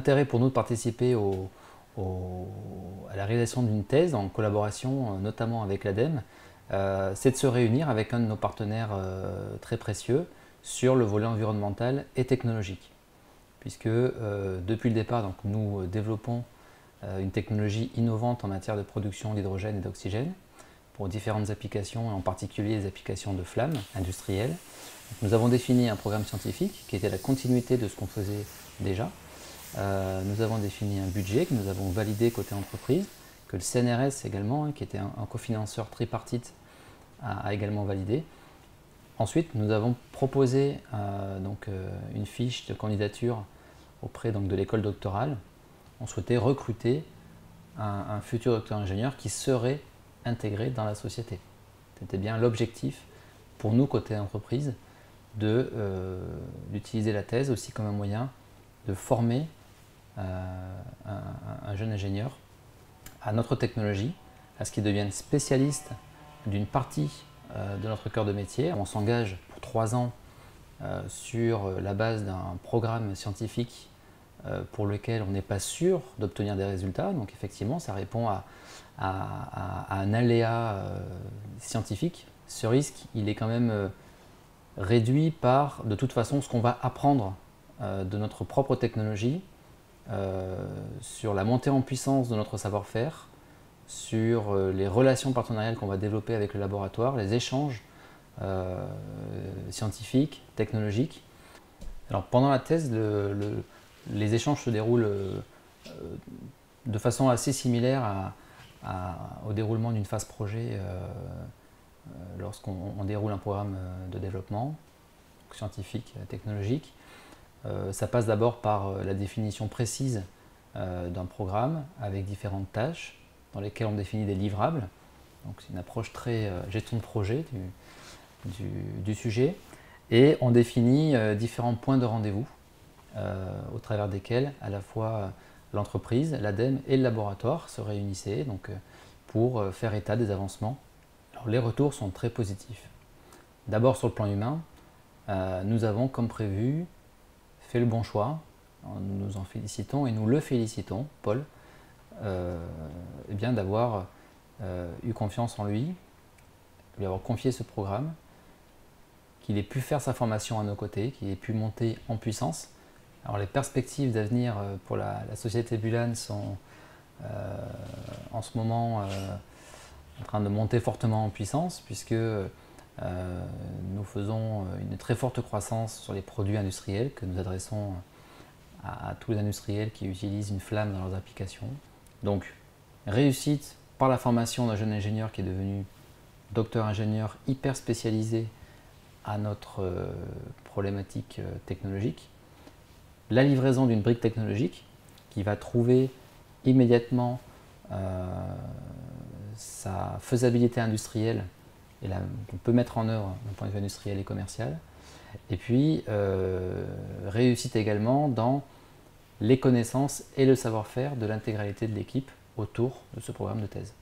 l'intérêt pour nous de participer à la réalisation d'une thèse en collaboration notamment avec l'ADEME, c'est de se réunir avec un de nos partenaires très précieux sur le volet environnemental et technologique. Puisque depuis le départ, donc, nous développons une technologie innovante en matière de production d'hydrogène et d'oxygène pour différentes applications, et en particulier les applications de flammes industrielles. Nous avons défini un programme scientifique qui était la continuité de ce qu'on faisait déjà. Nous avons défini un budget que nous avons validé côté entreprise, que le CNRS également, qui était un cofinanceur tripartite, a également validé. Ensuite, nous avons proposé une fiche de candidature auprès de l'école doctorale. On souhaitait recruter un futur docteur ingénieur qui serait intégré dans la société. C'était bien l'objectif pour nous, côté entreprise, d'utiliser la thèse aussi comme un moyen de former un jeune ingénieur à notre technologie, à ce qu'il devienne spécialiste d'une partie de notre cœur de métier. On s'engage pour 3 ans sur la base d'un programme scientifique pour lequel on n'est pas sûr d'obtenir des résultats. Donc effectivement, ça répond à un aléa scientifique. Ce risque, il est quand même réduit par, de toute façon, ce qu'on va apprendre de notre propre technologie, sur la montée en puissance de notre savoir-faire, sur les relations partenariales qu'on va développer avec le laboratoire, les échanges scientifiques, technologiques. Alors pendant la thèse, les échanges se déroulent de façon assez similaire au déroulement d'une phase projet lorsqu'on déroule un programme de développement scientifique, technologique. Ça passe d'abord par la définition précise d'un programme avec différentes tâches dans lesquelles on définit des livrables. Donc c'est une approche très gestion de projet du sujet. Et on définit différents points de rendez-vous au travers desquels à la fois l'entreprise, l'ADEME et le laboratoire se réunissaient pour faire état des avancements. Alors, les retours sont très positifs. D'abord sur le plan humain, nous avons comme prévu fait le bon choix. Nous nous en félicitons et nous le félicitons, Paul, d'avoir eu confiance en lui, lui avoir confié ce programme, qu'il ait pu faire sa formation à nos côtés, qu'il ait pu monter en puissance. Alors les perspectives d'avenir pour la société Bulan sont en ce moment en train de monter fortement en puissance, puisque nous faisons une très forte croissance sur les produits industriels que nous adressons à tous les industriels qui utilisent une flamme dans leurs applications. Donc, réussite par la formation d'un jeune ingénieur qui est devenu docteur ingénieur hyper spécialisé à notre problématique technologique. La livraison d'une brique technologique qui va trouver immédiatement sa faisabilité industrielle et qu'on peut mettre en œuvre d'un point de vue industriel et commercial. Et puis, réussite également dans les connaissances et le savoir-faire de l'intégralité de l'équipe autour de ce programme de thèse.